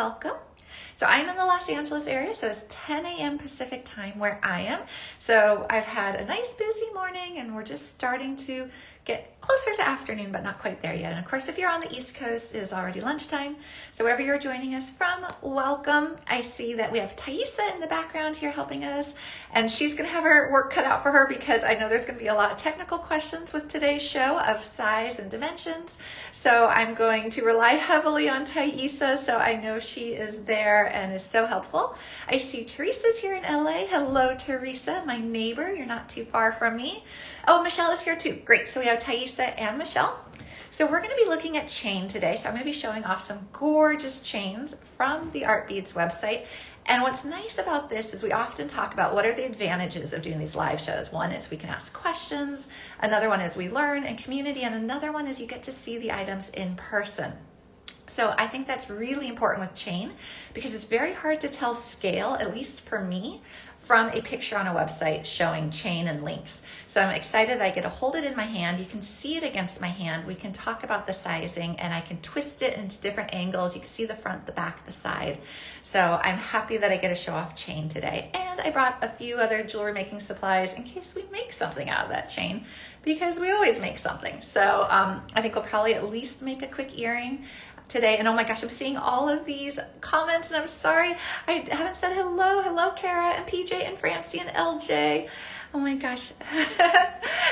welcome. So I'm in the Los Angeles area, so it's 10 a.m. Pacific time where I am. So I've had a nice busy morning and we're just starting to get closer to afternoon, but not quite there yet. And of course, if you're on the East Coast, it is already lunchtime. So wherever you're joining us from, welcome. I see that we have Thaisa in the background here helping us, and she's gonna have her work cut out for her because I know there's gonna be a lot of technical questions with today's show of size and dimensions. So I'm going to rely heavily on Thaisa, so I know she is there and is so helpful. I see Teresa's here in LA. Hello, Teresa, my neighbor. You're not too far from me. Oh, Michelle is here too. Great. So we have Thaisa and Michelle. So we're going to be looking at chain today. So I'm going to be showing off some gorgeous chains from the Art Beads website. And what's nice about this is we often talk about what are the advantages of doing these live shows. One is we can ask questions. Another one is we learn and community. And another one is you get to see the items in person. So I think that's really important with chain because it's very hard to tell scale, at least for me, from a picture on a website showing chain and links. So I'm excited that I get to hold it in my hand. You can see it against my hand. We can talk about the sizing and I can twist it into different angles. You can see the front, the back, the side. So I'm happy that I get to show off chain today. And I brought a few other jewelry making supplies in case we make something out of that chain, because we always make something. So I think we'll probably at least make a quick earring today. And oh my gosh, I'm seeing all of these comments and I'm sorry I haven't said hello. Hello, Kara and PJ and Francie and LJ. Oh my gosh.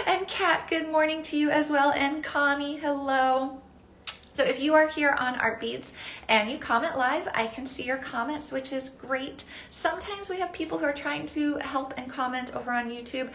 And Kat, good morning to you as well. And Connie, hello. So if you are here on Art Beads and you comment live, I can see your comments, which is great. Sometimes we have people who are trying to help and comment over on YouTube.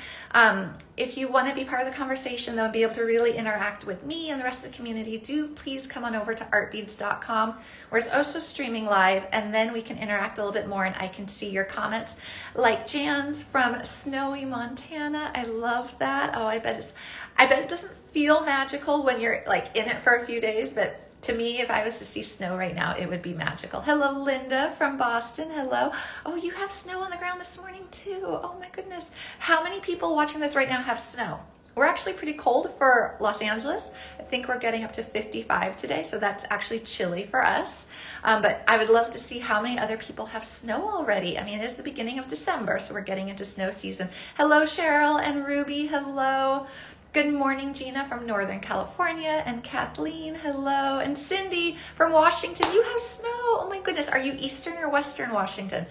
If you want to be part of the conversation, though, and be able to really interact with me and the rest of the community, do please come on over to artbeads.com, where it's also streaming live, and then we can interact a little bit more and I can see your comments. Like Jan's from snowy Montana. I love that. Oh, I bet it doesn't feel magical when you're like in it for a few days, but to me, if I was to see snow right now, it would be magical. Hello, Linda from Boston. Hello. Oh, you have snow on the ground this morning too. Oh my goodness. How many people watching this right now have snow? We're actually pretty cold for Los Angeles. I think we're getting up to 55 today, so that's actually chilly for us. But I would love to see how many other people have snow already. I mean, it is the beginning of December, so we're getting into snow season. Hello, Cheryl and Ruby. Hello. Good morning, Gina from Northern California, and Kathleen, hello, and Cindy from Washington. You have snow. Oh my goodness. Are you Eastern or Western Washington?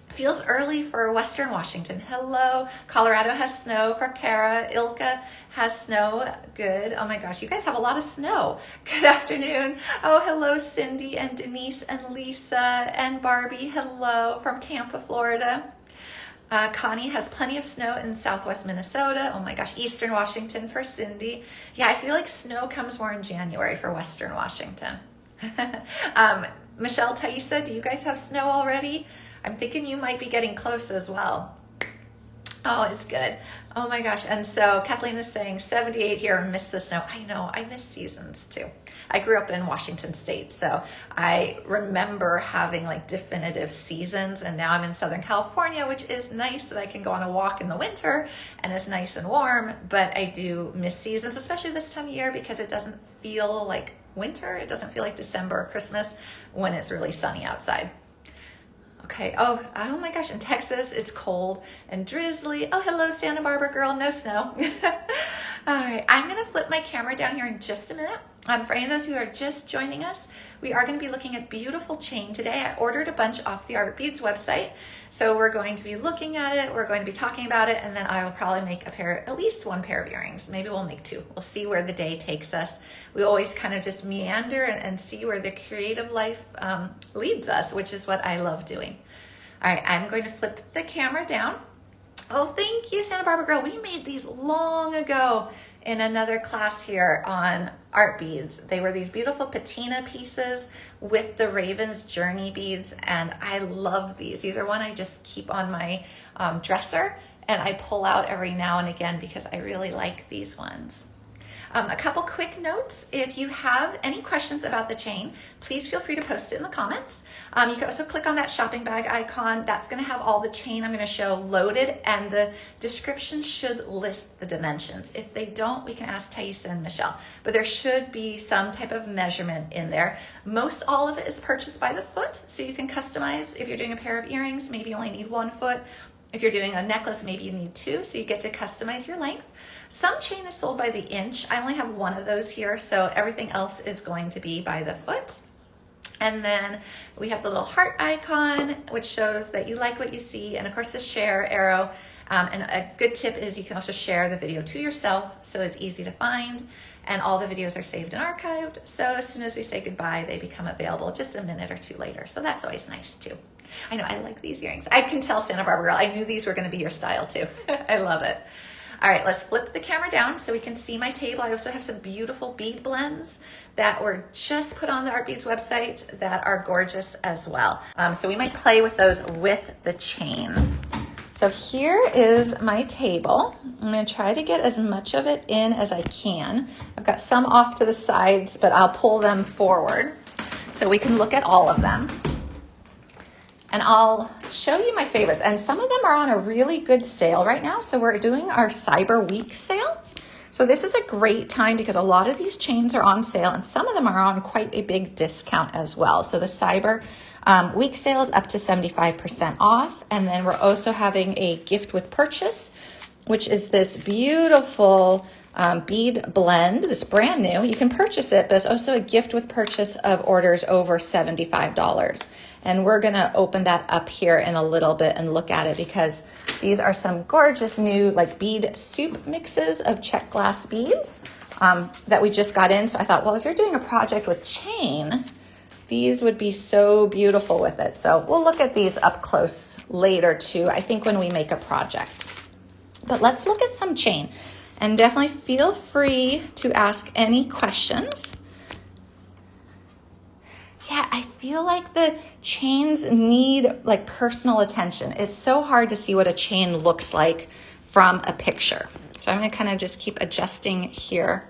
Feels early for Western Washington. Hello. Colorado has snow for Kara. Ilka has snow. Good. Oh my gosh, you guys have a lot of snow. Good afternoon. Oh, hello, Cindy and Denise and Lisa and Barbie. Hello from Tampa, Florida. Connie has plenty of snow in Southwest Minnesota. Oh my gosh, Eastern Washington for Cindy. Yeah, I feel like snow comes more in January for Western Washington. Michelle, Thaisa, do you guys have snow already? I'm thinking you might be getting close as well. Oh, it's good. Oh my gosh. And so Kathleen is saying 78 here, miss the snow. I know, I miss seasons too. I grew up in Washington State, so I remember having like definitive seasons, and now I'm in Southern California, which is nice that I can go on a walk in the winter and it's nice and warm, but I do miss seasons, especially this time of year because it doesn't feel like winter. It doesn't feel like December or Christmas when it's really sunny outside. Okay, oh my gosh, in Texas, it's cold and drizzly. Oh, hello, Santa Barbara girl, no snow. All right, I'm gonna flip my camera down here in just a minute. For any of those who are just joining us, we are gonna be looking at beautiful chain today. I ordered a bunch off the Art Beads website. So we're going to be looking at it, we're going to be talking about it, and then I will probably make at least one pair of earrings. Maybe we'll make two. We'll see where the day takes us. We always kind of just meander and see where the creative life leads us, which is what I love doing. All right, I'm going to flip the camera down. Oh, thank you, Santa Barbara girl. We made these long ago in another class here on Art Beads. They were these beautiful patina pieces with the Raven's Journey beads, and I love these. These are one I just keep on my dresser, and I pull out every now and again because I really like these ones. A couple quick notes. If you have any questions about the chain, please feel free to post it in the comments. You can also click on that shopping bag icon. That's going to have all the chain I'm going to show loaded, and the description should list the dimensions. If they don't, we can ask Thaisa and Michelle, but there should be some type of measurement in there. Most all of it is purchased by the foot, so you can customize. If you're doing a pair of earrings, maybe you only need 1 foot. If you're doing a necklace, maybe you need 2, so you get to customize your length. Some chain is sold by the inch. I only have 1 of those here, so everything else is going to be by the foot. And then we have the little heart icon, which shows that you like what you see, and of course the share arrow. And a good tip is you can also share the video to yourself, so it's easy to find, and all the videos are saved and archived, so as soon as we say goodbye, they become available just a minute or 2 later, so that's always nice too. I know, I like these earrings. I can tell, Santa Barbara girl, I knew these were going to be your style too. I love it. All right, let's flip the camera down so we can see my table. I also have some beautiful bead blends that were just put on the Art Beads website that are gorgeous as well. So we might play with those with the chain. So here is my table. I'm going to try to get as much of it in as I can. I've got some off to the sides, but I'll pull them forward so we can look at all of them. And I'll show you my favorites. And some of them are on a really good sale right now. So we're doing our Cyber Week sale. So this is a great time because a lot of these chains are on sale and some of them are on quite a big discount as well. So the Cyber Week sale is up to 75% off. And then we're also having a gift with purchase, which is this beautiful bead blend. This brand new. You can purchase it, but it's also a gift with purchase of orders over $75. And we're going to open that up here in a little bit and look at it because these are some gorgeous new like bead soup mixes of check glass beads that we just got in. So I thought, well, if you're doing a project with chain, these would be so beautiful with it. So we'll look at these up close later too, I think when we make a project. But let's look at some chain, and definitely feel free to ask any questions. Yeah, I feel like the chains need like personal attention. It's so hard to see what a chain looks like from a picture. So I'm going to kind of just keep adjusting here.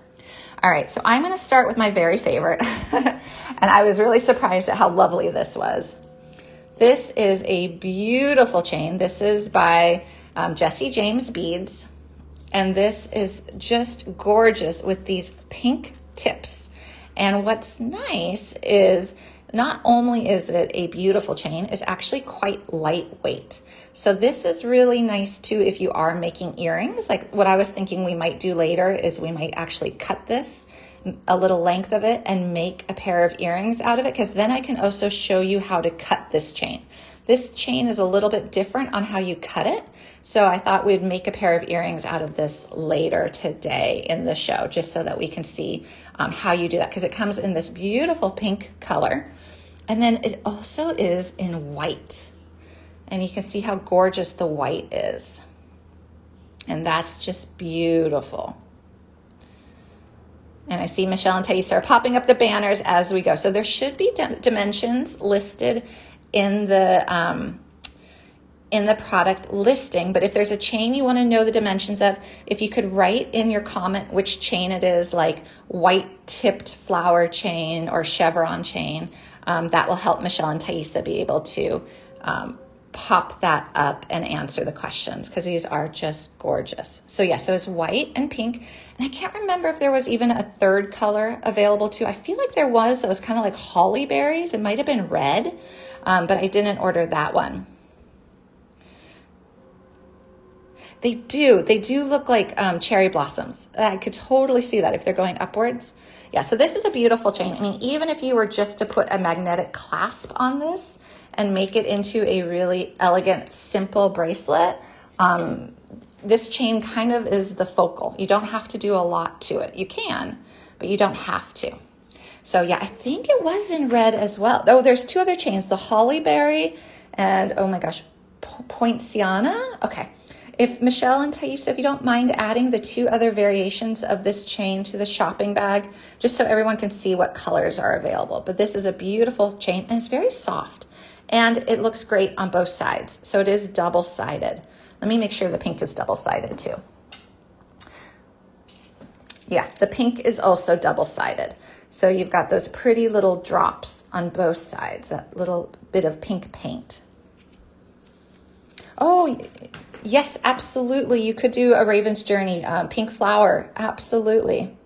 All right, so I'm going to start with my very favorite. And I was really surprised at how lovely this was. This is a beautiful chain. This is by Jesse James Beads. And this is just gorgeous with these pink tips. And what's nice is not only is it a beautiful chain, it's actually quite lightweight. So this is really nice too if you are making earrings. Like what I was thinking we might do later is we might actually cut this, a little length of it, and make a pair of earrings out of it, because then I can also show you how to cut this chain. This chain is a little bit different on how you cut it. So I thought we'd make a pair of earrings out of this later today in the show, just so that we can see how you do that, because it comes in this beautiful pink color. And then it also is in white. And you can see how gorgeous the white is. And that's just beautiful. And I see Michelle and Thaisa are popping up the banners as we go. So there should be dimensions listed in the product listing, but if there's a chain you want to know the dimensions of, if you could write in your comment which chain it is, like white tipped flower chain or chevron chain, that will help Michelle and Thaisa be able to pop that up and answer the questions, because these are just gorgeous. So yeah, so it's white and pink, and I can't remember if there was even a third color available too. I feel like there was. It was kind of like holly berries. It might have been red, but I didn't order that one. They do look like cherry blossoms. I could totally see that if they're going upwards. Yeah, so this is a beautiful chain. I mean, even if you were just to put a magnetic clasp on this and make it into a really elegant, simple bracelet, this chain kind of is the focal. You don't have to do a lot to it. You can, but you don't have to. So yeah, I think it was in red as well. Oh, there's 2 other chains, the Hollyberry and, oh my gosh, Poinciana. Okay. If Michelle and Thaisa, if you don't mind adding the 2 other variations of this chain to the shopping bag, just so everyone can see what colors are available. But this is a beautiful chain, and it's very soft, and it looks great on both sides. So it is double-sided. Let me make sure the pink is double-sided too. Yeah, the pink is also double-sided. So you've got those pretty little drops on both sides, that little bit of pink paint. Oh, yes, absolutely. You could do a Raven's Journey, pink flower, absolutely.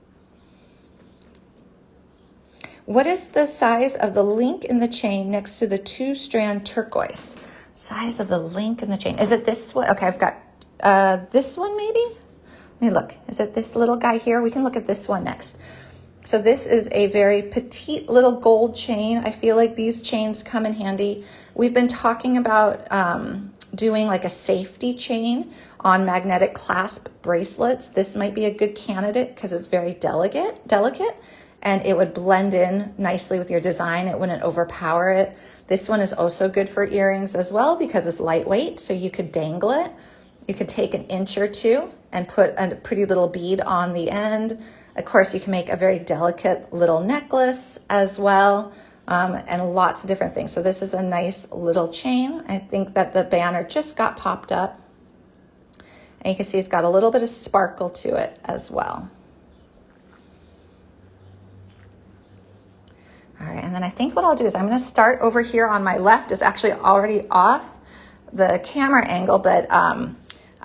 What is the size of the link in the chain next to the 2-strand turquoise? Size of the link in the chain. Is it this one? Okay, I've got this one maybe? Let me look. Is it this little guy here? We can look at this one next. So this is a very petite little gold chain. I feel like these chains come in handy. We've been talking about doing like a safety chain on magnetic clasp bracelets. This might be a good candidate because it's very delicate, and it would blend in nicely with your design. It wouldn't overpower it. This one is also good for earrings as well because it's lightweight, so you could dangle it. You could take an inch or two and put a pretty little bead on the end. Of course, you can make a very delicate little necklace as well, and lots of different things. So this is a nice little chain. I think that the banner just got popped up. And you can see it's got a little bit of sparkle to it as well. All right, and then I think what I'll do is I'm going to start over here on my left. Is actually already off the camera angle, but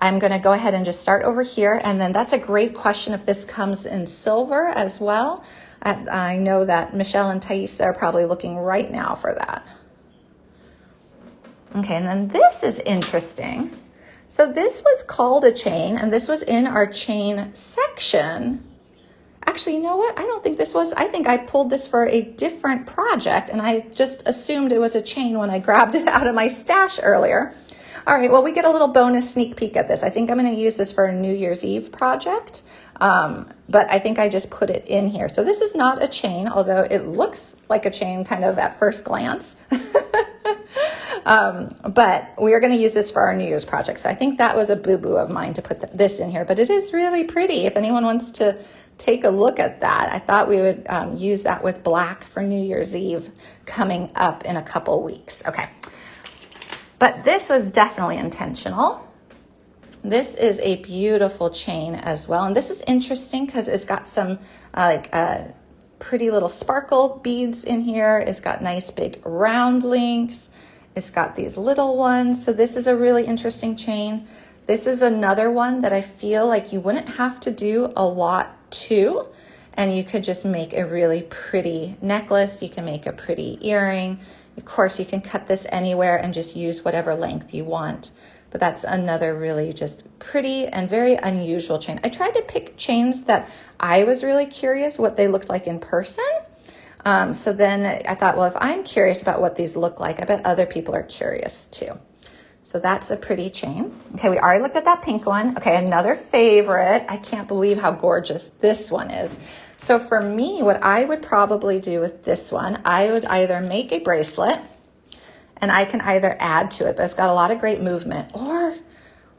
I'm going to go ahead and just start over here. And then that's a great question if this comes in silver as well. I know that Michelle and Thais are probably looking right now for that. Okay, and then this is interesting. So this was called a chain, and this was in our chain section. Actually, you know what? I don't think this was, I think I pulled this for a different project, and I just assumed it was a chain when I grabbed it out of my stash earlier. All right, well, we get a little bonus sneak peek at this. I think I'm going to use this for a New Year's Eve project, but I think I just put it in here. So this is not a chain, although it looks like a chain kind of at first glance. But we are going to use this for our New Year's project. So I think that was a boo-boo of mine to put this in here, but it is really pretty. If anyone wants to take a look at that, I thought we would use that with black for New Year's Eve coming up in a couple weeks. Okay. But this was definitely intentional. This is a beautiful chain as well. And this is interesting because it's got some pretty little sparkle beads in here. It's got nice big round links. It's got these little ones. So this is a really interesting chain. This is another one that I feel like you wouldn't have to do a lot to, and you could just make a really pretty necklace. You can make a pretty earring. Of course, you can cut this anywhere and just use whatever length you want. But that's another really just pretty and very unusual chain. I tried to pick chains that I was really curious what they looked like in person. So then I thought, well, if I'm curious about what these look like, I bet other people are curious too. So that's a pretty chain. Okay, we already looked at that pink one. Okay, another favorite. I can't believe how gorgeous this one is. So for me, what I would probably do with this one, I would either make a bracelet, and I can either add to it, but it's got a lot of great movement, or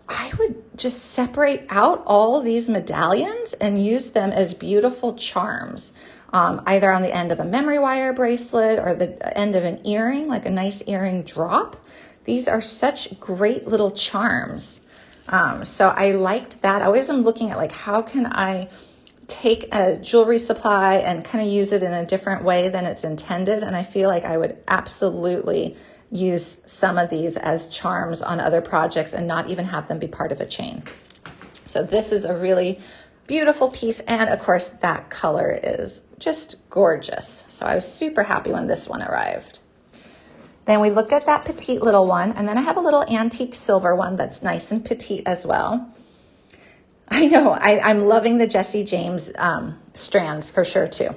I would just separate out all these medallions and use them as beautiful charms, either on the end of a memory wire bracelet or the end of an earring, like a nice earring drop. These are such great little charms. So I liked that. I always am looking at like, how can I take a jewelry supply and kind of use it in a different way than it's intended? And I feel like I would absolutely use some of these as charms on other projects and not even have them be part of a chain. So this is a really beautiful piece. And of course, that color is just gorgeous. So I was super happy when this one arrived. Then we looked at that petite little one, and then I have a little antique silver one that's nice and petite as well. I know, I'm loving the Jesse James strands for sure too.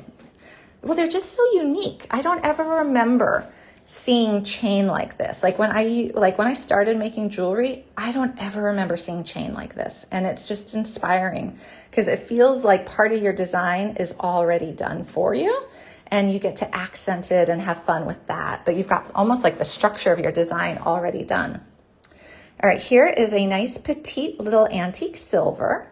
Well, they're just so unique. I don't ever remember seeing chain like this. Like when I started making jewelry, I don't ever remember seeing chain like this. And it's just inspiring because it feels like part of your design is already done for you, and you get to accent it and have fun with that. But you've got almost like the structure of your design already done. All right, here is a nice petite little antique silver.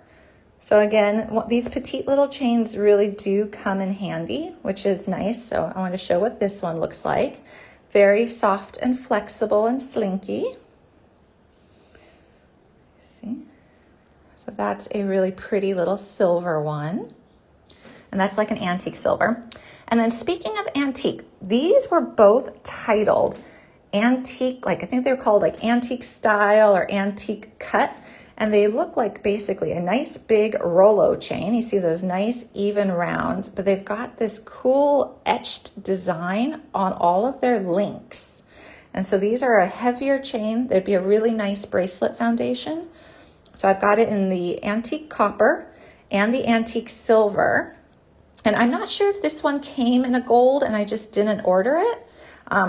So again, these petite little chains really do come in handy, which is nice. So I want to show what this one looks like. Very soft and flexible and slinky. See? So that's a really pretty little silver one. and that's like an antique silver. And then speaking of antique, these were both titled antique, like I think they were called like antique style or antique cut. And they look like basically a nice big Rolo chain. You see those nice even rounds, but they've got this cool etched design on all of their links. And so these are a heavier chain. They'd be a really nice bracelet foundation. So I've got it in the antique copper and the antique silver. And I'm not sure if this one came in a gold and I just didn't order it.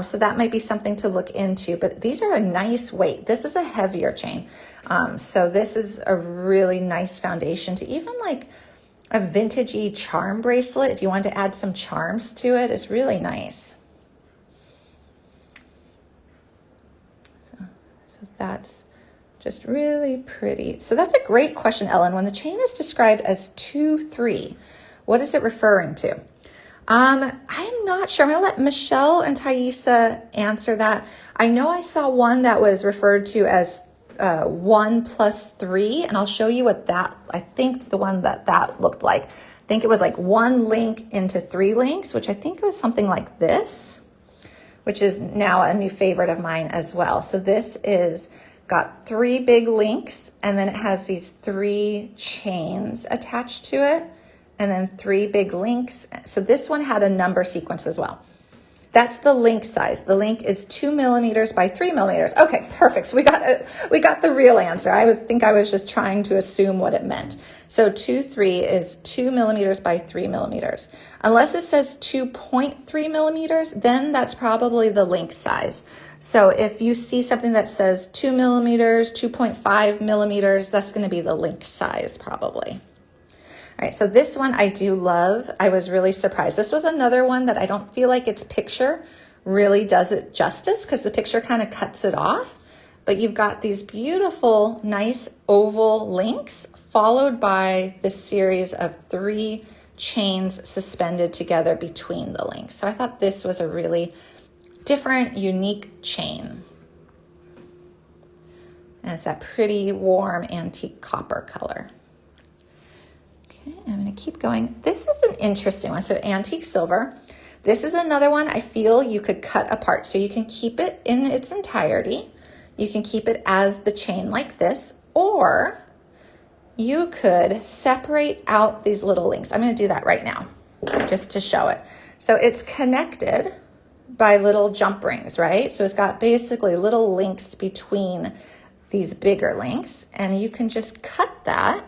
So that might be something to look into, but these are a nice weight. This is a heavier chain. So this is a really nice foundation to even like a vintagey charm bracelet. If you want to add some charms to it, it's really nice. So that's just really pretty. So that's a great question, Ellen. When the chain is described as 2-3, what is it referring to? I'm not sure. I'm going to let Michelle and Thaisa answer that. I know I saw one that was referred to as 1 plus 3, and I'll show you what that, I think the one that looked like. I think it was like 1 link into 3 links, which I think it was something like this, which is now a new favorite of mine as well. So this is got 3 big links, and then it has these 3 chains attached to it, and then 3 big links. So this one had a number sequence as well. That's the link size. The link is 2 millimeters by 3 millimeters. Okay, perfect. So we got the real answer. I would think I was just trying to assume what it meant. So 2-3 is 2 millimeters by 3 millimeters. Unless it says 2.3 millimeters, then that's probably the link size. So if you see something that says 2 millimeters, 2.5 millimeters, that's going to be the link size probably. All right, so this one I do love. I was really surprised. This was another one that I don't feel like its picture really does it justice because the picture kind of cuts it off. But you've got these beautiful, nice oval links followed by this series of 3 chains suspended together between the links. So I thought this was a really different, unique chain. And it's that pretty warm antique copper color. Okay, I'm going to keep going. This is an interesting one. So antique silver. This is another one I feel you could cut apart. So you can keep it in its entirety. You can keep it as the chain like this, or you could separate out these little links. I'm going to do that right now just to show it. So it's connected by little jump rings, right? So it's got basically little links between these bigger links, and you can just cut that.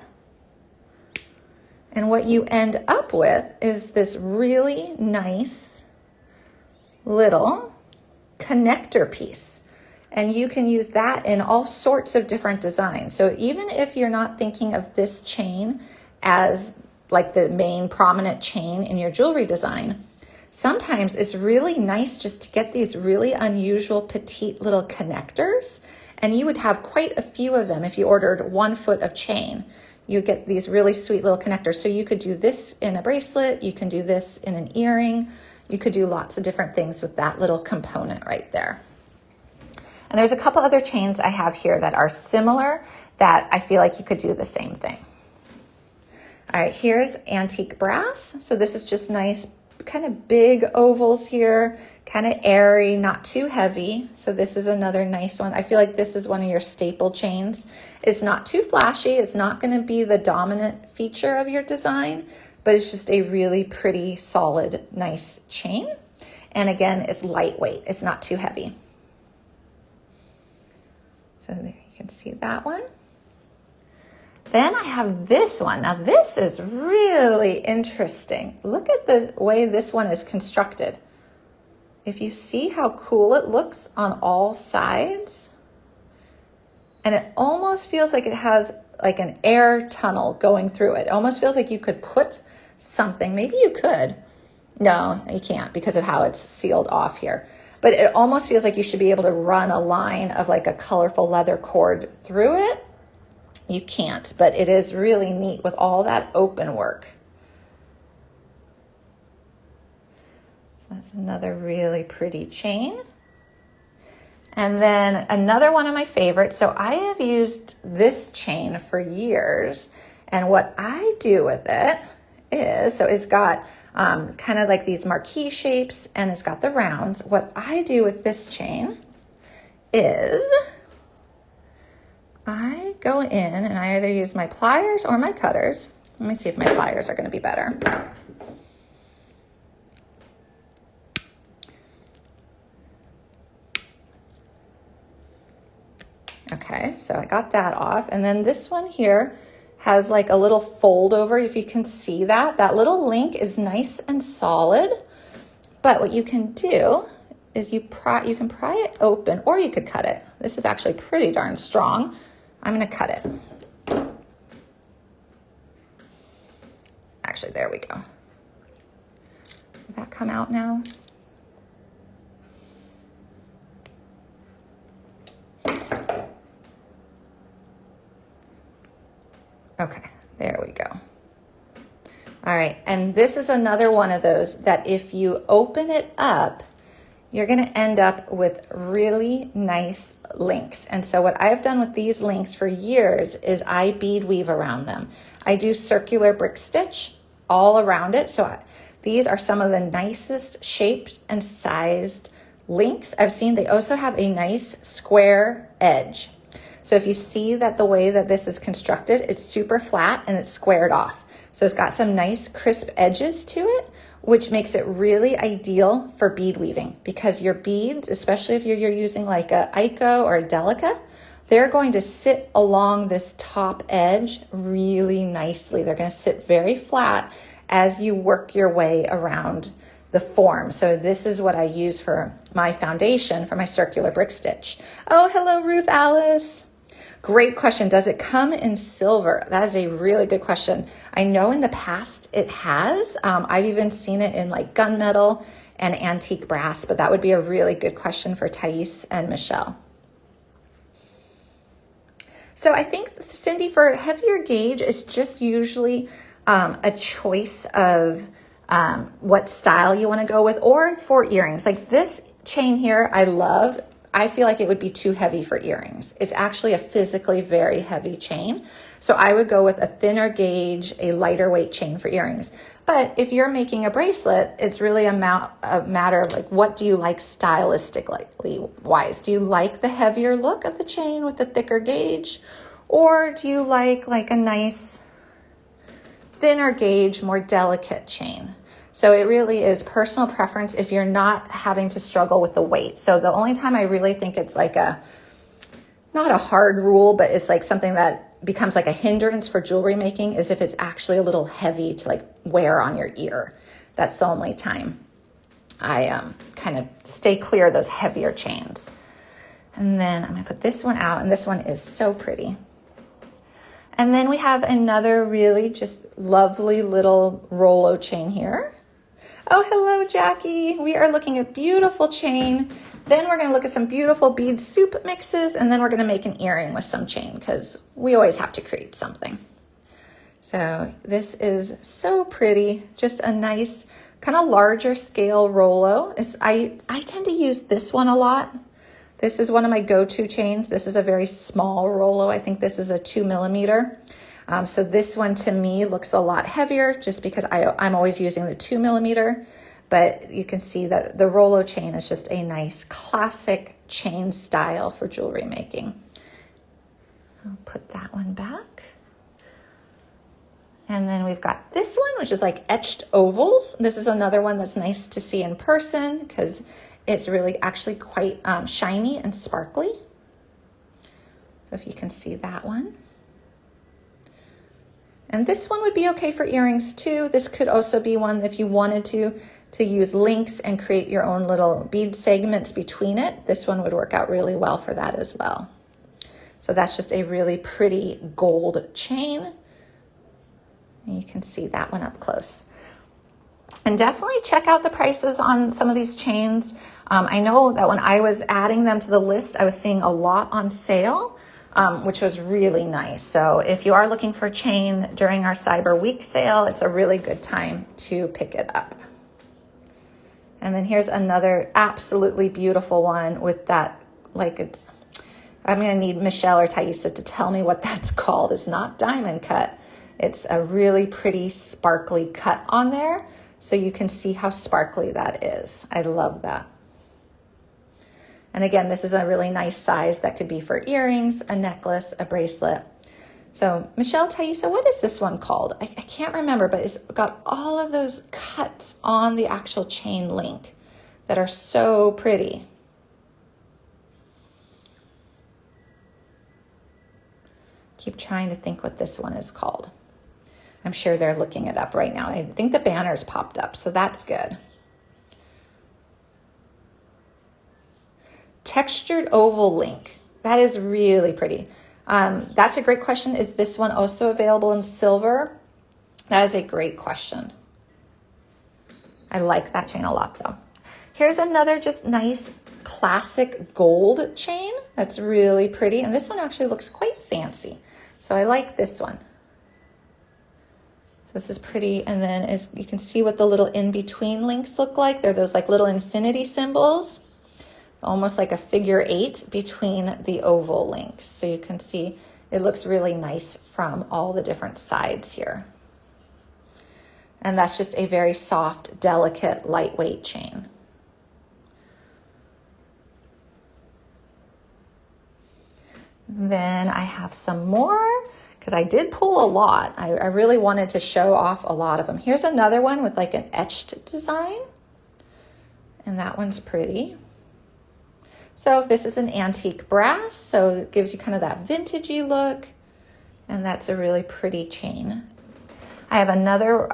And what you end up with is this really nice little connector piece. And you can use that in all sorts of different designs. So even if you're not thinking of this chain as like the main prominent chain in your jewelry design, sometimes it's really nice just to get these really unusual petite little connectors. And you would have quite a few of them if you ordered 1 foot of chain. You get these really sweet little connectors. So you could do this in a bracelet, you can do this in an earring, you could do lots of different things with that little component right there. And there's a couple other chains I have here that are similar that I feel like you could do the same thing. All right, here's antique brass. So this is just nice, kind of big ovals here, kind of airy, not too heavy. So this is another nice one. I feel like this is one of your staple chains. It's not too flashy. It's not going to be the dominant feature of your design, but it's just a really pretty, solid, nice chain. And again, it's lightweight. It's not too heavy. So there you can see that one. Then I have this one. Now this is really interesting. Look at the way this one is constructed. If you see how cool it looks on all sides, and it almost feels like it has like an air tunnel going through it. It almost feels like you could put something, maybe you could. No, you can't because of how it's sealed off here. But it almost feels like you should be able to run a line of like a colorful leather cord through it. You can't, but it is really neat with all that open work. So that's another really pretty chain. And then another one of my favorites. So I have used this chain for years, and what I do with it is, so it's got kind of like these marquee shapes and it's got the rounds. What I do with this chain is I go in and I either use my pliers or my cutters. Let me see if my pliers are going to be better. Okay, so I got that off. And then this one here has like a little fold over. If you can see that, that little link is nice and solid. But what you can do is you can pry it open, or you could cut it. This is actually pretty darn strong. I'm gonna cut it. Actually, there we go. Did that come out now? Okay, there we go. All right, and this is another one of those that if you open it up, you're gonna end up with really nice links. And so what I've done with these links for years is I bead weave around them. I do circular brick stitch all around it. So these are some of the nicest shaped and sized links I've seen. They also have a nice square edge. So if you see that the way that this is constructed, it's super flat and it's squared off. So it's got some nice crisp edges to it, which makes it really ideal for bead weaving, because your beads, especially if you're using like a Ico or a Delica, they're going to sit along this top edge really nicely. They're going to sit very flat as you work your way around the form. So this is what I use for my foundation for my circular brick stitch. Oh, hello, Ruth Alice. Great question. Does it come in silver? That is a really good question. I know in the past it has. I've even seen it in like gunmetal and antique brass, but that would be a really good question for Thais and Michelle. So I think, Cindy, for heavier gauge, it's just usually a choice of what style you want to go with, or for earrings. Like this chain here, I love. I feel like it would be too heavy for earrings. It's actually a physically very heavy chain. So I would go with a thinner gauge, a lighter weight chain for earrings. But if you're making a bracelet, it's really a matter of like, what do you like stylistically wise? Do you like the heavier look of the chain with the thicker gauge? Or do you like a nice thinner gauge, more delicate chain? So it really is personal preference if you're not having to struggle with the weight. So the only time I really think it's like not a hard rule, but it's like something that becomes like a hindrance for jewelry making is if it's actually a little heavy to like wear on your ear. That's the only time I kind of stay clear of those heavier chains. And then I'm gonna put this one out, and this one is so pretty. And then we have another really just lovely little Rolo chain here. Oh, hello, Jackie. We are looking at beautiful chain. Then we're going to look at some beautiful bead soup mixes, and then we're going to make an earring with some chain because we always have to create something. So this is so pretty. Just a nice kind of larger scale Rolo. I tend to use this one a lot. This is one of my go-to chains. This is a very small Rolo. I think this is a 2 millimeter. So this one to me looks a lot heavier just because I'm always using the 2 millimeter, but you can see that the Rolo chain is just a nice classic chain style for jewelry making. I'll put that one back. And then we've got this one, which is like etched ovals. This is another one that's nice to see in person because it's really actually quite shiny and sparkly. So if you can see that one. And this one would be okay for earrings too. This could also be one if you wanted to use links and create your own little bead segments between it. This one would work out really well for that as well. So that's just a really pretty gold chain. And you can see that one up close. And definitely check out the prices on some of these chains. I know that when I was adding them to the list, I was seeing a lot on sale, which was really nice. So if you are looking for a chain during our Cyber Week sale, it's a really good time to pick it up. And then here's another absolutely beautiful one with that, I'm gonna need Michelle or Thaisa to tell me what that's called. It's not diamond cut. It's a really pretty sparkly cut on there, so you can see how sparkly that is. I love that. And again, this is a really nice size that could be for earrings, a necklace, a bracelet. So Michelle Thaisa, what is this one called? I can't remember, but it's got all of those cuts on the actual chain link that are so pretty. Keep trying to think what this one is called. I'm sure they're looking it up right now. I think the banner's popped up, so that's good. Textured oval link. That is really pretty. That's a great question. Is this one also available in silver? That is a great question. I like that chain a lot though. Here's another just nice classic gold chain that's really pretty. And this one actually looks quite fancy. So I like this one. So this is pretty. And then as you can see what the little in-between links look like. They're those like little infinity symbols, almost like a figure 8 between the oval links. So you can see it looks really nice from all the different sides here. And that's just a very soft, delicate, lightweight chain. Then I have some more because I did pull a lot. I really wanted to show off a lot of them. Here's another one with like an etched design. And that one's pretty. So this is an antique brass, so it gives you kind of that vintagey look. And that's a really pretty chain. I have another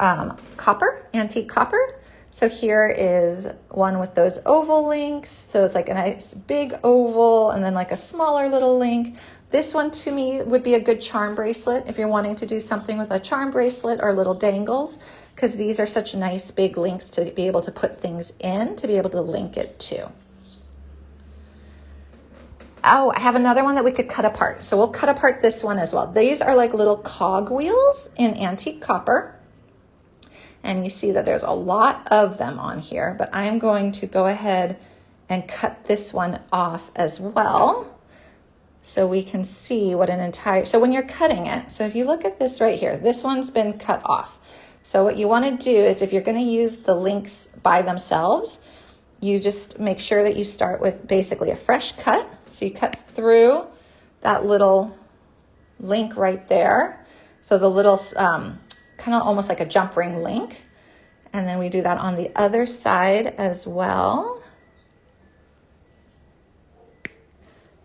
copper, antique copper. So here is one with those oval links. So it's like a nice big oval and then like a smaller little link. This one to me would be a good charm bracelet if you're wanting to do something with a charm bracelet or little dangles, because these are such nice big links to be able to put things in, to be able to link it to. Oh, I have another one that we could cut apart. So we'll cut apart this one as well. These are like little cog wheels in antique copper. And you see that there's a lot of them on here, but I'm going to go ahead and cut this one off as well, so we can see what an entire, so when you're cutting it, so if you look at this right here, this one's been cut off. So what you want to do is, if you're going to use the links by themselves, you just make sure that you start with basically a fresh cut. So you cut through that little link right there. So the little kind of almost like a jump ring link. And then we do that on the other side as well.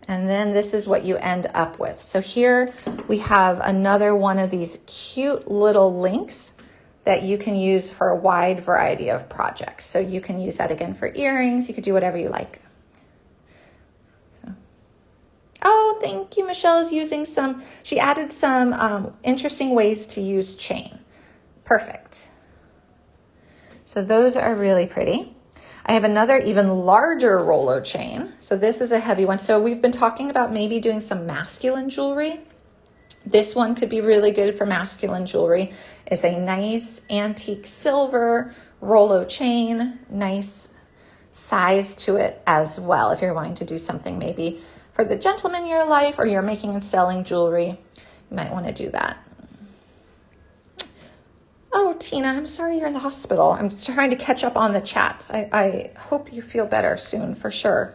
And then this is what you end up with. So here we have another one of these cute little links that you can use for a wide variety of projects. So you can use that again for earrings. You could do whatever you like. So. Oh, thank you. Michelle is using some, she added some interesting ways to use chain. Perfect. So those are really pretty. I have another even larger Rolo chain. So this is a heavy one. So we've been talking about maybe doing some masculine jewelry. This one could be really good for masculine jewelry. It's a nice antique silver Rolo chain, nice size to it as well. If you're wanting to do something maybe for the gentleman in your life, or you're making and selling jewelry, you might want to do that. Oh, Tina, I'm sorry you're in the hospital. I'm trying to catch up on the chats. I hope you feel better soon, for sure.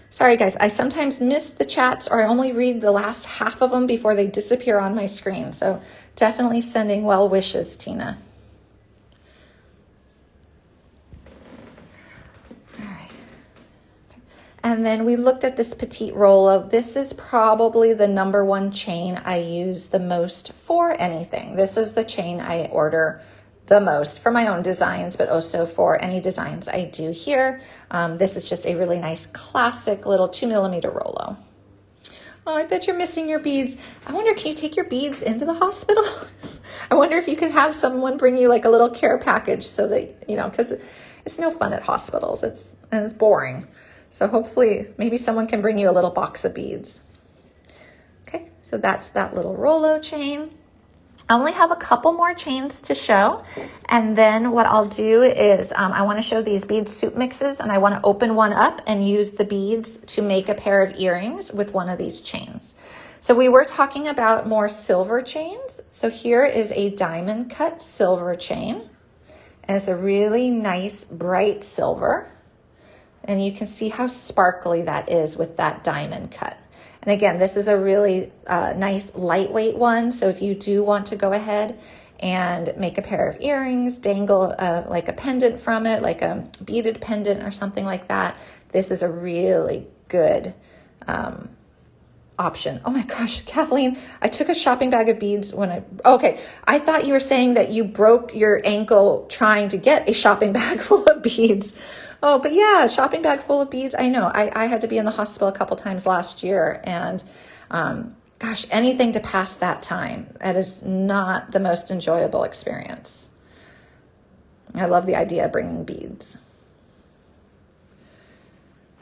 Sorry, guys. I sometimes miss the chats, or I only read the last half of them before they disappear on my screen. So definitely sending well wishes, Tina. All right. And then we looked at this petite Rolo. This is probably the #1 chain I use the most for anything. This is the chain I order the most for my own designs, but also for any designs I do here. This is just a really nice classic little 2mm Rolo. Oh, I bet you're missing your beads. I wonder, can you take your beads into the hospital? I wonder if you could have someone bring you like a little care package, so that, you know, because it's no fun at hospitals. It's boring. So hopefully maybe someone can bring you a little box of beads. Okay, so that's that little Rolo chain. I only have a couple more chains to show. And then what I'll do is I want to show these bead soup mixes, and I want to open one up and use the beads to make a pair of earrings with one of these chains. So we were talking about more silver chains. So here is a diamond cut silver chain. And it's a really nice bright silver. And you can see how sparkly that is with that diamond cut. And again, this is a really nice lightweight one. So if you do want to go ahead and make a pair of earrings, dangle like a pendant from it, like a beaded pendant or something like that, this is a really good option. Oh my gosh, Kathleen, I took a shopping bag of beads okay, I thought you were saying that you broke your ankle trying to get a shopping bag full of beads. Oh, but yeah, shopping bag full of beads. I know, I had to be in the hospital a couple times last year, and gosh, anything to pass that time. That is not the most enjoyable experience. I love the idea of bringing beads.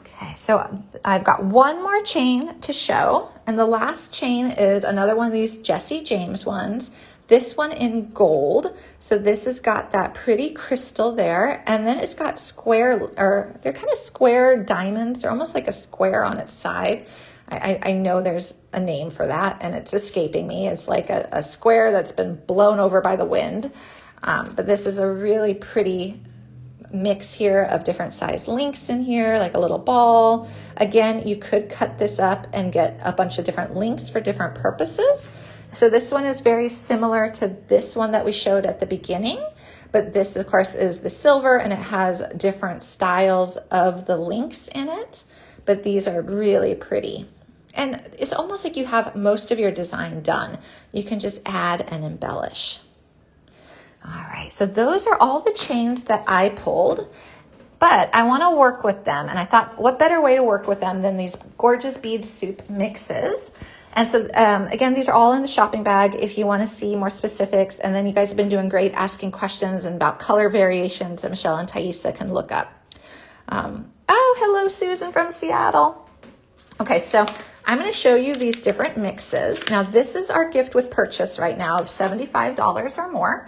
Okay, so I've got one more chain to show, and the last chain is another one of these Jesse James ones. This one in gold. So this has got that pretty crystal there, and then it's got they're kind of square diamonds. They're almost like a square on its side. I know there's a name for that, and it's escaping me. It's like a square that's been blown over by the wind. But this is a really pretty mix here of different size links in here, like a little ball. Again, you could cut this up and get a bunch of different links for different purposes. So this one is very similar to this one that we showed at the beginning, but this of course is the silver, and it has different styles of the links in it, but these are really pretty. And it's almost like you have most of your design done. You can just add and embellish. All right, so those are all the chains that I pulled, but I want to work with them. And I thought, what better way to work with them than these gorgeous bead soup mixes? And so again, these are all in the shopping bag if you want to see more specifics. And then you guys have been doing great asking questions and about color variations that Michelle and Thaisa can look up. Oh, hello, Susan from Seattle. Okay, so I'm going to show you these different mixes. Now, this is our gift with purchase right now of $75 or more.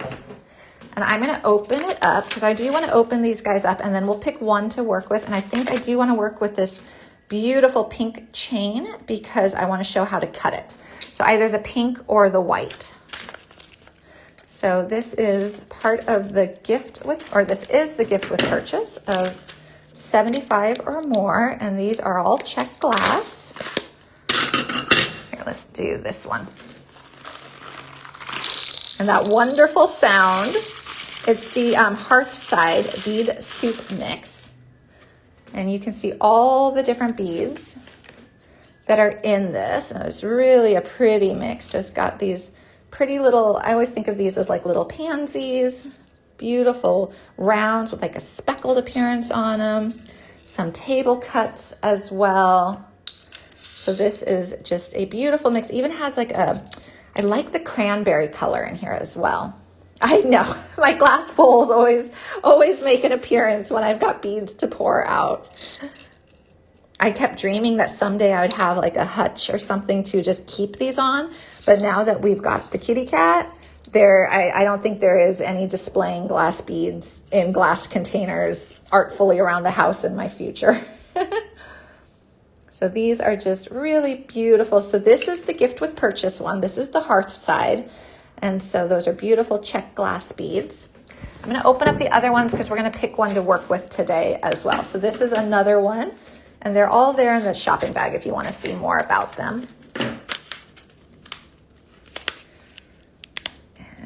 And I'm going to open it up because I do want to open these guys up, and then we'll pick one to work with. And I think I do want to work with this beautiful pink chain because I want to show how to cut it. So either the pink or the white. So this is part of the gift with, or this is the gift with purchase of 75 or more. And these are all check glass. Here, let's do this one. And that wonderful sound. It's the Hearthside Bead Soup Mix. And you can see all the different beads that are in this. And it's really a pretty mix. So it's got these pretty little, I always think of these as like little pansies, beautiful rounds with like a speckled appearance on them, some table cuts as well. So this is just a beautiful mix. Even has like I like the cranberry color in here as well. I know, my glass bowls always make an appearance when I've got beads to pour out. I kept dreaming that someday I would have like a hutch or something to just keep these on. But now that we've got the kitty cat, I don't think there is any displaying glass beads in glass containers artfully around the house in my future. So these are just really beautiful. So this is the gift with purchase one. This is the Hearthside. And so those are beautiful check glass beads. I'm going to open up the other ones because we're going to pick one to work with today as well. So this is another one, and they're all there in the shopping bag if you want to see more about them.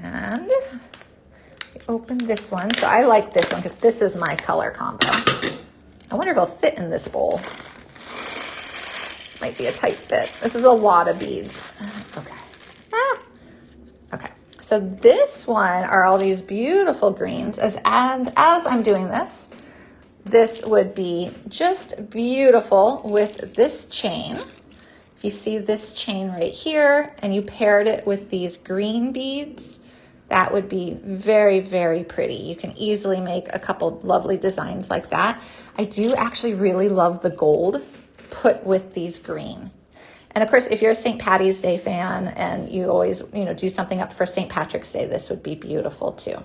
And open this one. So I like this one because this is my color combo. I wonder if it'll fit in this bowl. This might be a tight fit. This is a lot of beads. Okay. Okay, so this one are all these beautiful greens. And as I'm doing this, this would be just beautiful with this chain. If you see this chain right here and you paired it with these green beads, that would be very, very pretty. You can easily make a couple lovely designs like that. I do actually really love the gold put with these green. And of course, if you're a St. Patty's Day fan and you always, do something up for St. Patrick's Day, this would be beautiful too.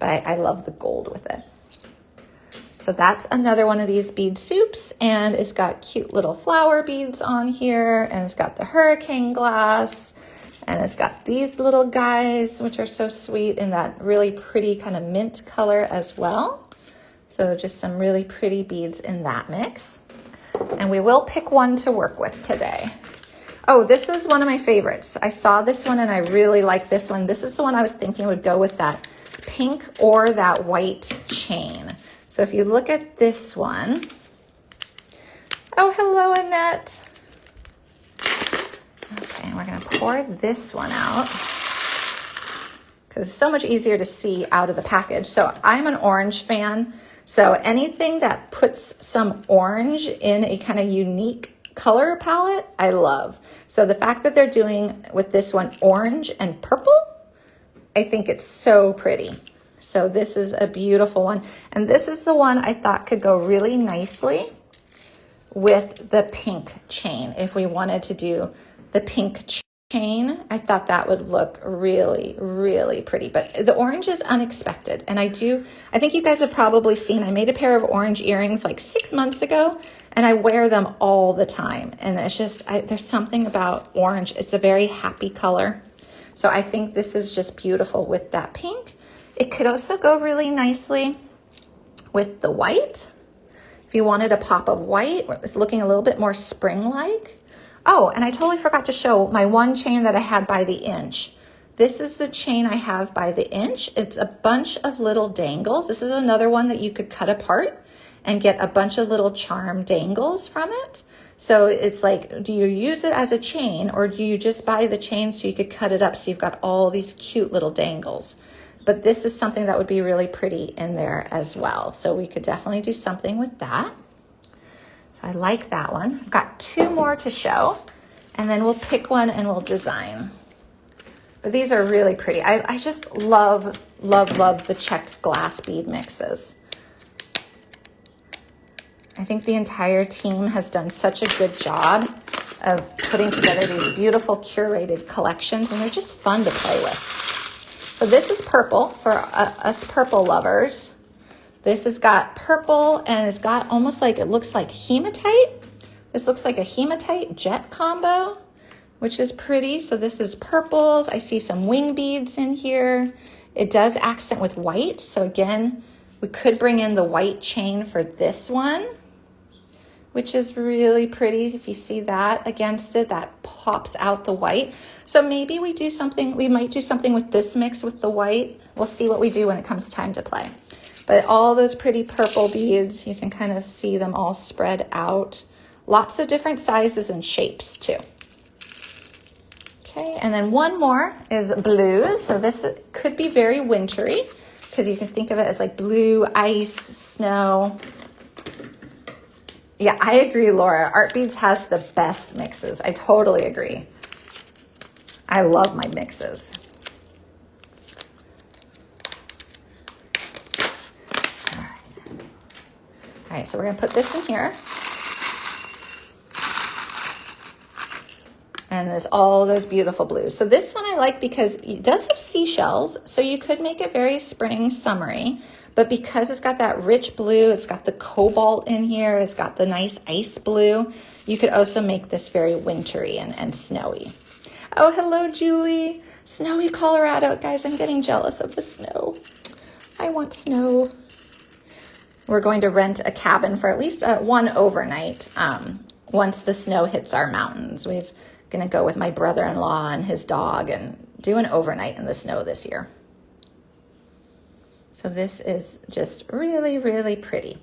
But I love the gold with it. So that's another one of these bead soups, and it's got cute little flower beads on here, and it's got the hurricane glass, and it's got these little guys, which are so sweet in that really pretty kind of mint color as well. So just some really pretty beads in that mix. And we will pick one to work with today. Oh, this is one of my favorites. I saw this one and I really like this one. This is the one I was thinking would go with that pink or that white chain. So if you look at this one, oh, hello, Annette. Okay, and we're gonna pour this one out because it's so much easier to see out of the package. So I'm an orange fan. So anything that puts some orange in a kind of unique color palette, I love. So the fact that they're doing with this one orange and purple, I think it's so pretty. So this is a beautiful one. And this is the one I thought could go really nicely with the pink chain. If we wanted to do the pink chain, I thought that would look really, really pretty. But the orange is unexpected. And I think you guys have probably seen, I made a pair of orange earrings like 6 months ago, and I wear them all the time. And it's just, there's something about orange. It's a very happy color. So I think this is just beautiful with that pink. It could also go really nicely with the white. If you wanted a pop of white, it's looking a little bit more spring-like. Oh, and I totally forgot to show my one chain that I had by the inch. This is the chain I have by the inch. It's a bunch of little dangles. This is another one that you could cut apart and get a bunch of little charm dangles from it. So it's like, do you use it as a chain or do you just buy the chain so you could cut it up so you've got all these cute little dangles? But this is something that would be really pretty in there as well. So we could definitely do something with that. So I like that one. I've got 2 more to show, and then we'll pick one and we'll design. But these are really pretty. I just love, love, love the check glass bead mixes. I think the entire team has done such a good job of putting together these beautiful curated collections, and they're just fun to play with. So this is purple for us purple lovers. This has got purple and it's got almost like, it looks like hematite. This looks like a hematite jet combo, which is pretty. So this is purples. I see some wing beads in here. It does accent with white. So again, we could bring in the white chain for this one, which is really pretty. If you see that against it, that pops out the white. So maybe we do something, we might do something with this mix with the white. We'll see what we do when it comes time to play. But all those pretty purple beads, you can kind of see them all spread out. Lots of different sizes and shapes too. Okay, and then one more is blues. So this could be very wintry because you can think of it as like blue, ice, snow. Yeah, I agree, Laura. Art Beads has the best mixes. I totally agree. I love my mixes. All right, so we're gonna put this in here. And there's all those beautiful blues. So this one I like because it does have seashells, so you could make it very spring summery, but because it's got that rich blue, it's got the cobalt in here, it's got the nice ice blue, you could also make this very wintry and snowy. Oh, hello, Julie. Snowy Colorado. Guys, I'm getting jealous of the snow. I want snow. We're going to rent a cabin for at least one overnight once the snow hits our mountains. We're going to go with my brother-in-law and his dog and do an overnight in the snow this year. So this is just really, really pretty.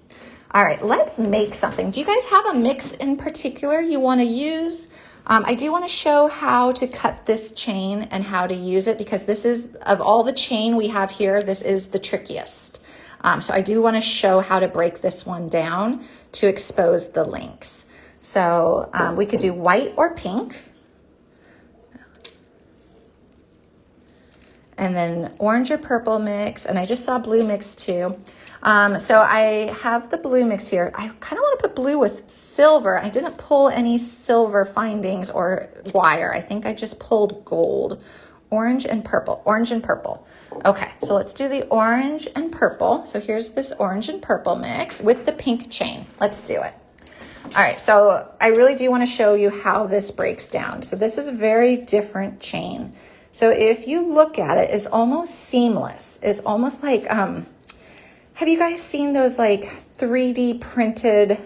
All right, let's make something. Do you guys have a mix in particular you want to use? I do want to show how to cut this chain and how to use it because this is, of all the chain we have here, this is the trickiest. So I do want to show how to break this one down to expose the links. So we could do white or pink. And then orange or purple mix. And I just saw blue mix too. So I have the blue mix here. I kind of want to put blue with silver. I didn't pull any silver findings or wire. I think I just pulled gold Orange and purple, orange and purple. Okay, so let's do the orange and purple. So here's this orange and purple mix with the pink chain. Let's do it. All right, so I really do want to show you how this breaks down. So this is a very different chain. So if you look at it, it's almost seamless. It's almost like, have you guys seen those like 3D printed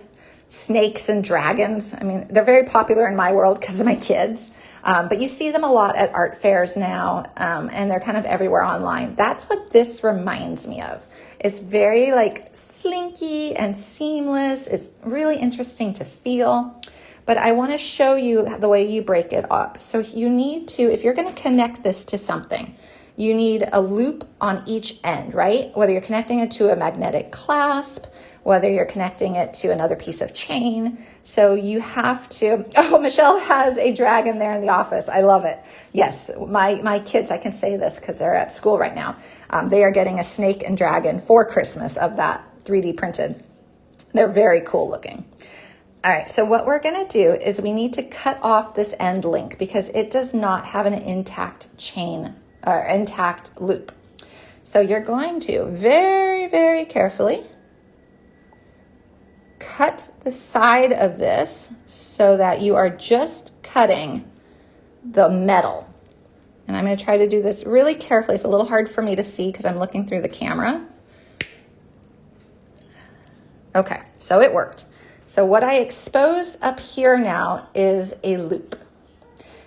snakes and dragons? I mean, they're very popular in my world because of my kids. But you see them a lot at art fairs now, and they're kind of everywhere online. That's what this reminds me of. It's very like slinky and seamless. It's really interesting to feel. But I want to show you the way you break it up. So you need to, if you're going to connect this to something, you need a loop on each end, right? Whether you're connecting it to a magnetic clasp, whether you're connecting it to another piece of chain. So you have to, oh, Michelle has a dragon there in the office. I love it. Yes, my kids, I can say this because they're at school right now. They are getting a snake and dragon for Christmas of that 3D printed. They're very cool looking. All right, so what we're gonna do is we need to cut off this end link because it does not have an intact chain or intact loop. So you're going to very, very carefully cut the side of this so that you are just cutting the metal. And I'm going to try to do this really carefully. It's a little hard for me to see because I'm looking through the camera. Okay, so it worked. So what I exposed up here now is a loop.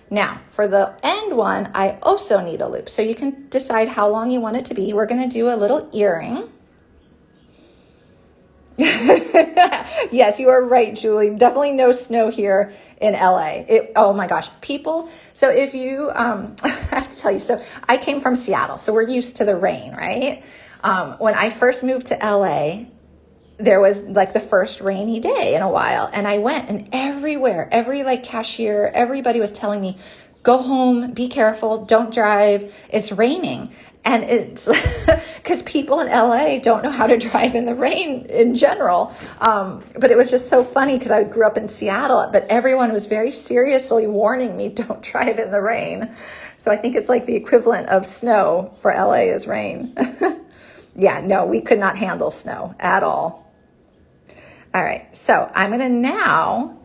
Now, for the end one, I also need a loop. So you can decide how long you want it to be. We're going to do a little earring. Yes, you are right, Julie. Definitely no snow here in LA. Oh my gosh, people. So if you, I have to tell you, so I came from Seattle, so we're used to the rain, right? When I first moved to LA, there was like the first rainy day in a while. And I went and everywhere, every like cashier, everybody was telling me, go home, be careful, don't drive, it's raining. And it's because people in LA don't know how to drive in the rain in general. But it was just so funny because I grew up in Seattle, but everyone was very seriously warning me, don't drive in the rain. So I think it's like the equivalent of snow for LA is rain. Yeah, no, we could not handle snow at all. All right, so I'm going to now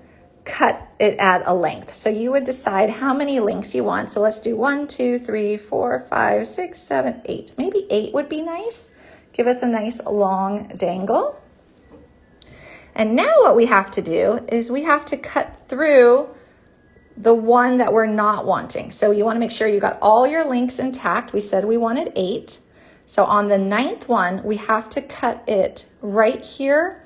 cut it at a length. So you would decide how many links you want. So let's do 1, 2, 3, 4, 5, 6, 7, 8. Maybe 8 would be nice. Give us a nice long dangle. And now what we have to do is we have to cut through the one that we're not wanting. So you want to make sure you got all your links intact. We said we wanted 8. So on the 9th one, we have to cut it right here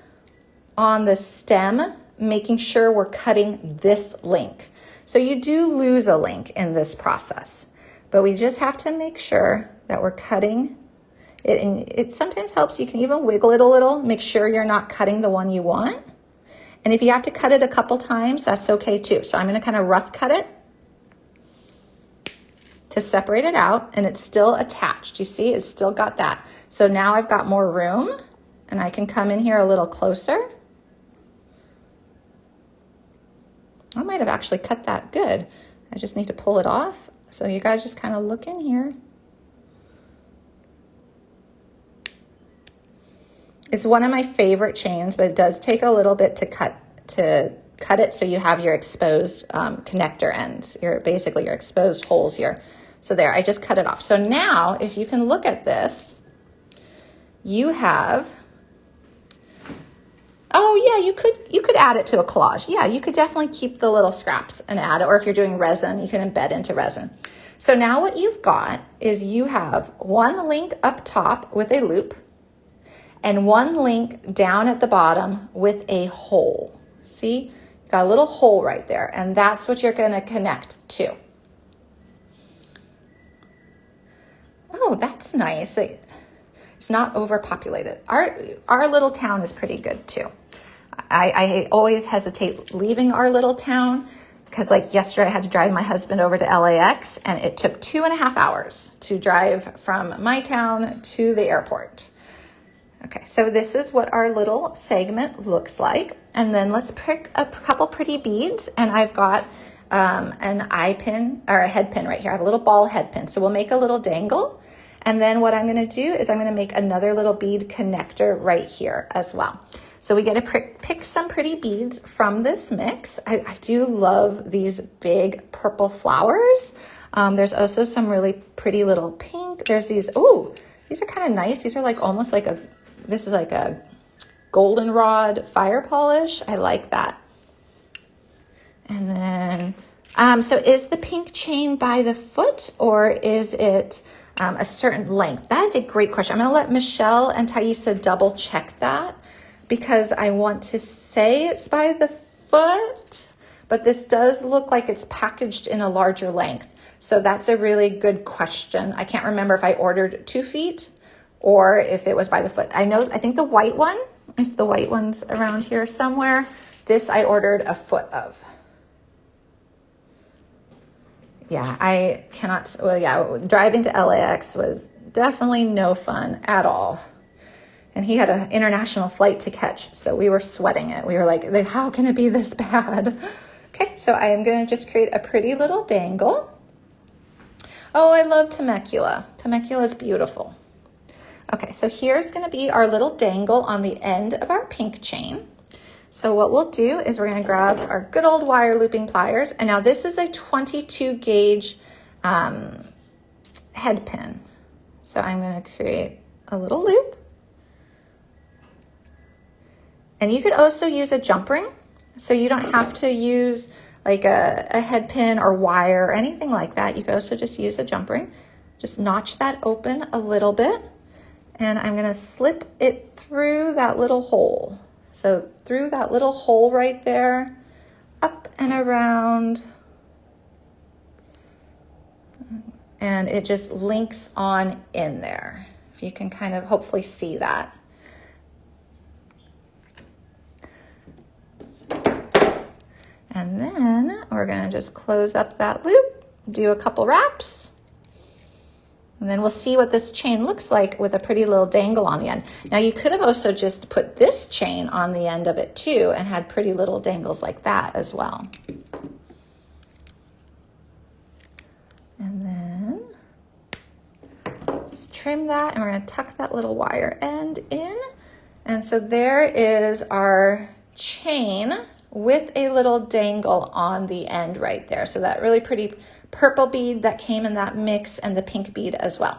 on the stem, making sure we're cutting this link. So you do lose a link in this process, but we just have to make sure that we're cutting it. And it sometimes helps. You can even wiggle it a little, make sure you're not cutting the one you want. And if you have to cut it a couple times, that's okay too. So I'm going to kind of rough cut it to separate it out, and it's still attached. You see, it's still got that. So now I've got more room and I can come in here a little closer. I might have actually cut that good. I just need to pull it off. So you guys just kind of look in here. It's one of my favorite chains, but it does take a little bit to cut it so you have your exposed connector ends, basically your exposed holes here. So there, I just cut it off. So now if you can look at this, you have, oh yeah, you could add it to a collage. Yeah, you could definitely keep the little scraps and add it, or if you're doing resin, you can embed into resin. So now what you've got is you have one link up top with a loop and one link down at the bottom with a hole. See, got a little hole right there, and that's what you're going to connect to. Oh, that's nice. It's not overpopulated. Our little town is pretty good too. I always hesitate leaving our little town because like yesterday I had to drive my husband over to LAX and it took 2.5 hours to drive from my town to the airport. Okay, so this is what our little segment looks like. And then let's pick a couple pretty beads. And I've got an eye pin or a head pin right here. I have a little ball head pin. So we'll make a little dangle. And then what I'm going to do is I'm going to make another little bead connector right here as well. So we get to pick some pretty beads from this mix. I do love these big purple flowers. There's also some really pretty little pink. There's these, oh, these are kind of nice. These are like almost like this is like a goldenrod fire polish. I like that. And then, so is the pink chain by the foot or is it a certain length? That is a great question. I'm going to let Michelle and Thaisa double check that because I want to say it's by the foot, but this does look like it's packaged in a larger length. So that's a really good question. I can't remember if I ordered 2 feet or if it was by the foot. I think the white one, if the white one's around here somewhere, this I ordered a foot of. Yeah, I cannot, well, yeah, driving to LAX was definitely no fun at all. And he had an international flight to catch, so we were sweating it. We were like, how can it be this bad? Okay, so I am going to just create a pretty little dangle. Oh, I love Temecula. Temecula is beautiful. Okay, so here's going to be our little dangle on the end of our pink chain. So what we'll do is we're going to grab our good old wire looping pliers. And now this is a 22 gauge head pin. So I'm going to create a little loop. And you could also use a jump ring. So you don't have to use like a head pin or wire or anything like that. You could also just use a jump ring. Just notch that open a little bit. And I'm going to slip it through that little hole. So through that little hole right there, up and around, and it just links on in there. If you can kind of hopefully see that. And then we're gonna just close up that loop, do a couple wraps. And then we'll see what this chain looks like with a pretty little dangle on the end. Now you could have also just put this chain on the end of it too and had pretty little dangles like that as well. And then just trim that and we're gonna tuck that little wire end in. And so there is our chain with a little dangle on the end right there. So that really pretty purple bead that came in that mix and the pink bead as well.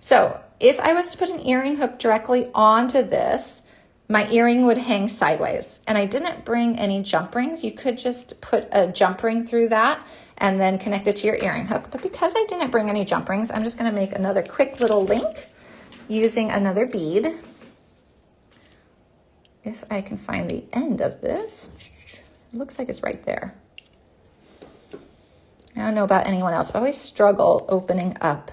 So if I was to put an earring hook directly onto this, my earring would hang sideways. And I didn't bring any jump rings. You could just put a jump ring through that and then connect it to your earring hook. But because I didn't bring any jump rings, I'm just gonna make another quick little link using another bead. If I can find the end of this, it looks like it's right there. I don't know about anyone else, but I always struggle opening up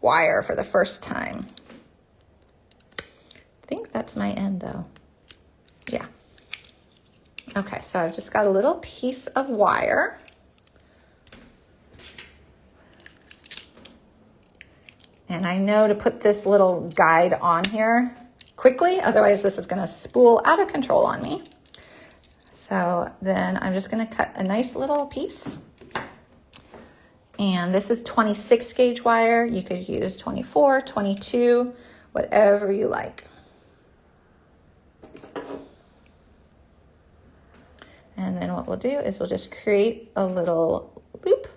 wire for the first time. I think that's my end though. Yeah. Okay, so I've just got a little piece of wire. And I know to put this little guide on here quickly, otherwise this is gonna spool out of control on me. So then I'm just gonna cut a nice little piece. And this is 26 gauge wire. You could use 24, 22, whatever you like. And then what we'll do is we'll just create a little loop.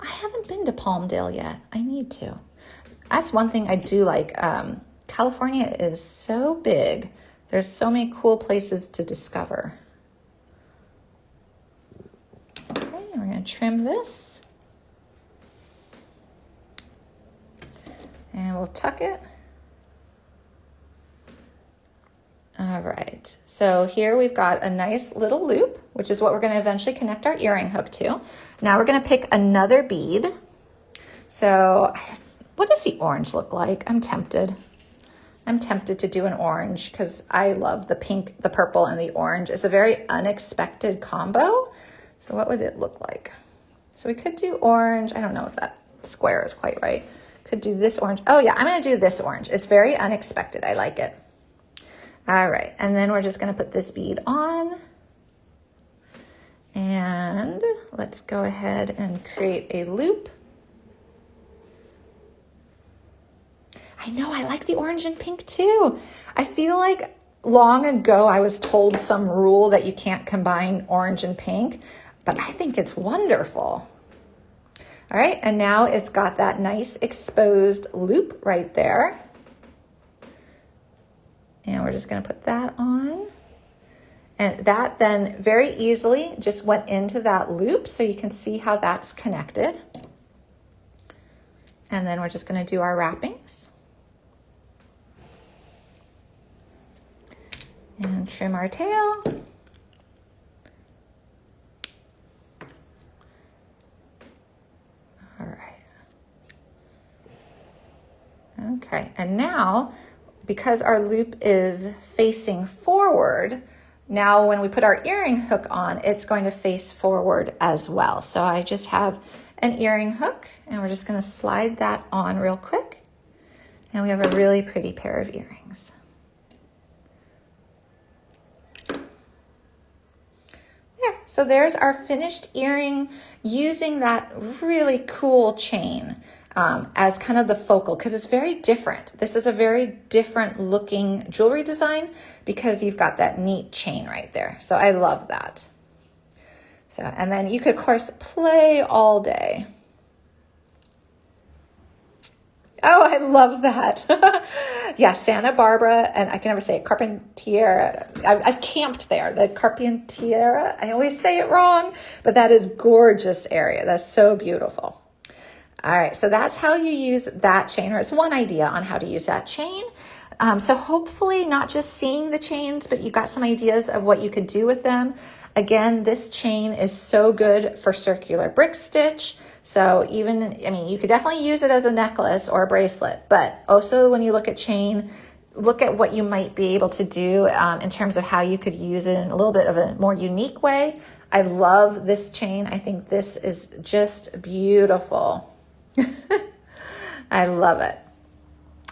I haven't been to Palmdale yet. I need to. That's one thing I do like. California is so big. There's so many cool places to discover. Okay, we're going to trim this. And we'll tuck it. All right, so here we've got a nice little loop, which is what we're going to eventually connect our earring hook to. Now we're going to pick another bead. So what does the orange look like? I'm tempted. I'm tempted to do an orange because I love the pink, the purple, and the orange. It's a very unexpected combo. So what would it look like? So we could do orange. I don't know if that square is quite right. Could do this orange. Oh yeah, I'm gonna do this orange. It's very unexpected. I like it. All right, and then we're just gonna put this bead on. And let's go ahead and create a loop. I know, I like the orange and pink too. I feel like long ago I was told some rule that you can't combine orange and pink, but I think it's wonderful. All right, and now it's got that nice exposed loop right there. And we're just gonna put that on. And that then very easily just went into that loop, so you can see how that's connected. And then we're just gonna do our wrappings. And trim our tail. All right. Okay, and now, because our loop is facing forward, now when we put our earring hook on, it's going to face forward as well. So I just have an earring hook, and we're just gonna slide that on real quick. And we have a really pretty pair of earrings. There, so there's our finished earring using that really cool chain as kind of the focal, because it's very different. This is a very different looking jewelry design because you've got that neat chain right there. So I love that. So, and then you could of course play all day. Oh, I love that. Yeah, Santa Barbara, and I can never say it, Carpentier. I've camped there, the Carpentier. I always say it wrong, but that is gorgeous area. That's so beautiful. All right, so that's how you use that chain, or it's one idea on how to use that chain. So hopefully not just seeing the chains, but you got some ideas of what you could do with them. Again, this chain is so good for circular brick stitch. So even, I mean, you could definitely use it as a necklace or a bracelet, but also when you look at chain, look at what you might be able to do in terms of how you could use it in a little bit of a more unique way. I love this chain. I think this is just beautiful. I love it.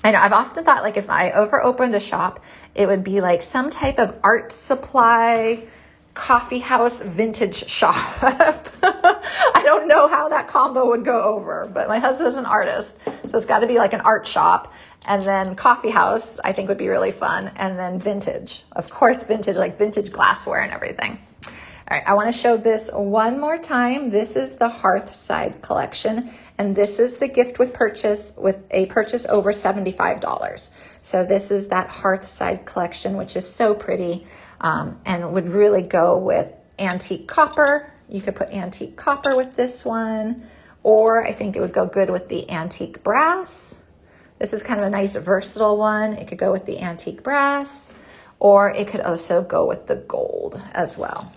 I know I've often thought, like, if I opened a shop, it would be like some type of art supply, coffee house, vintage shop. I don't know how that combo would go over, but my husband is an artist, so it's got to be like an art shop, and then coffee house I think would be really fun, and then vintage, of course, vintage, like vintage glassware and everything. All right, I want to show this one more time. This is the Hearthside collection, and this is the gift with purchase, with a purchase over $75. So this is that Hearthside collection, which is so pretty, and would really go with antique copper. You could put antique copper with this one, or I think it would go good with the antique brass. This is kind of a nice versatile one. It could go with the antique brass, or it could also go with the gold as well.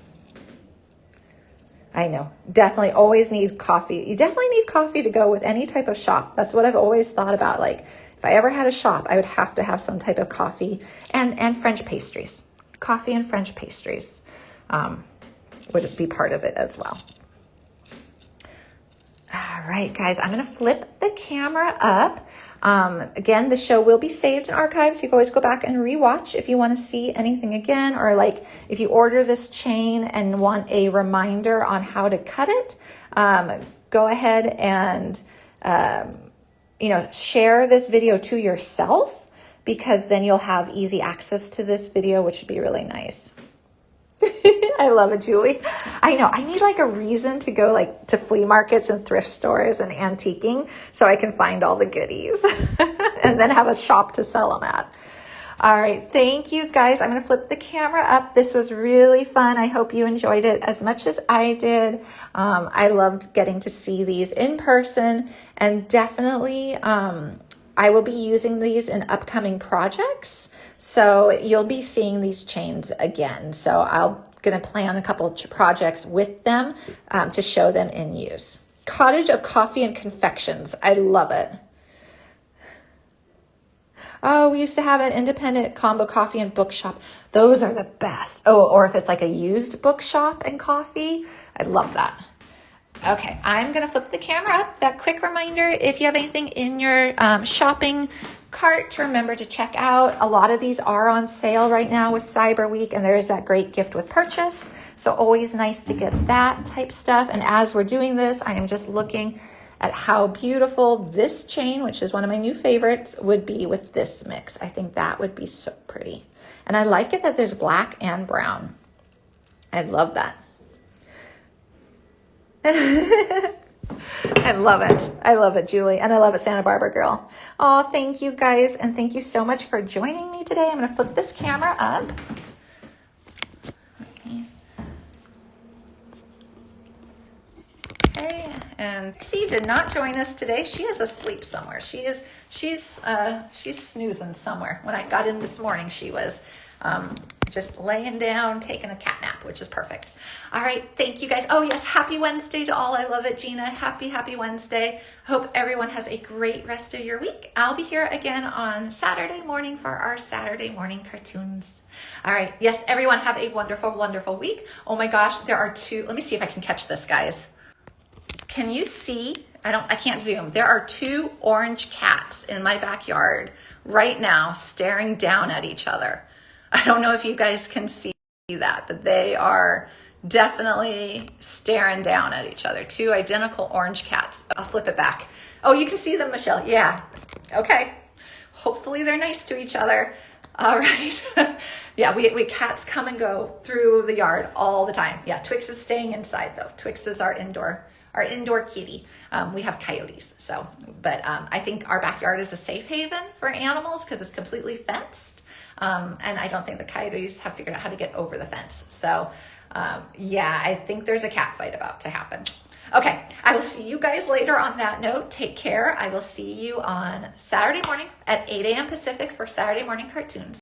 I know, definitely always need coffee. You definitely need coffee to go with any type of shop. That's what I've always thought about. Like, if I ever had a shop, I would have to have some type of coffee and French pastries. Coffee and French pastries would be part of it as well. All right, guys, I'm going to flip the camera up. Again, the show will be saved in archives. You can always go back and rewatch if you want to see anything again, or like if you order this chain and want a reminder on how to cut it, go ahead and, share this video to yourself, because then you'll have easy access to this video, which would be really nice. I love it, Julie. I know, I need like a reason to go like to flea markets and thrift stores and antiquing so I can find all the goodies and then have a shop to sell them at. All right, thank you guys. I'm gonna flip the camera up. This was really fun. I hope you enjoyed it as much as I did. I loved getting to see these in person, and definitely I will be using these in upcoming projects. So you'll be seeing these chains again. So I'm going to plan a couple of projects with them to show them in use. Cottage of Coffee and Confections. I love it. Oh, we used to have an independent combo coffee and bookshop. Those are the best. Oh, or if it's like a used bookshop and coffee, I love that. Okay, I'm gonna flip the camera up. That quick reminder, if you have anything in your shopping cart to remember to check out. A lot of these are on sale right now with Cyber Week, and there's that great gift with purchase. So always nice to get that type stuff. And as we're doing this, I am just looking at how beautiful this chain, which is one of my new favorites, would be with this mix. I think that would be so pretty. And I like it that there's black and brown. I love that. I love it. I love it, Julie. And I love it, Santa Barbara girl. Oh, thank you guys. And thank you so much for joining me today. I'm going to flip this camera up. Okay. And Pixie did not join us today. She is asleep somewhere. She's snoozing somewhere. When I got in this morning, she was just laying down, taking a cat nap, which is perfect. All right, thank you guys. Oh yes, happy Wednesday to all. I love it, Gina. Happy Wednesday. Hope everyone has a great rest of your week. I'll be here again on Saturday morning for our Saturday morning cartoons. All right, yes, everyone have a wonderful week. Oh my gosh, there are two. Let me see if I can catch this, guys. Can you see? I can't zoom. There are two orange cats in my backyard right now staring down at each other. I don't know if you guys can see that, but they are definitely staring down at each other. Two identical orange cats. I'll flip it back. Oh, you can see them, Michelle. Yeah. Okay. Hopefully they're nice to each other. All right. Yeah, we cats come and go through the yard all the time. Yeah, Twix is staying inside though. Twix is our indoor kitty. We have coyotes, but I think our backyard is a safe haven for animals because it's completely fenced. And I don't think the coyotes have figured out how to get over the fence. So yeah, I think there's a cat fight about to happen. Okay, I will see you guys later on that note. Take care. I will see you on Saturday morning at 8 a.m. Pacific for Saturday morning cartoons.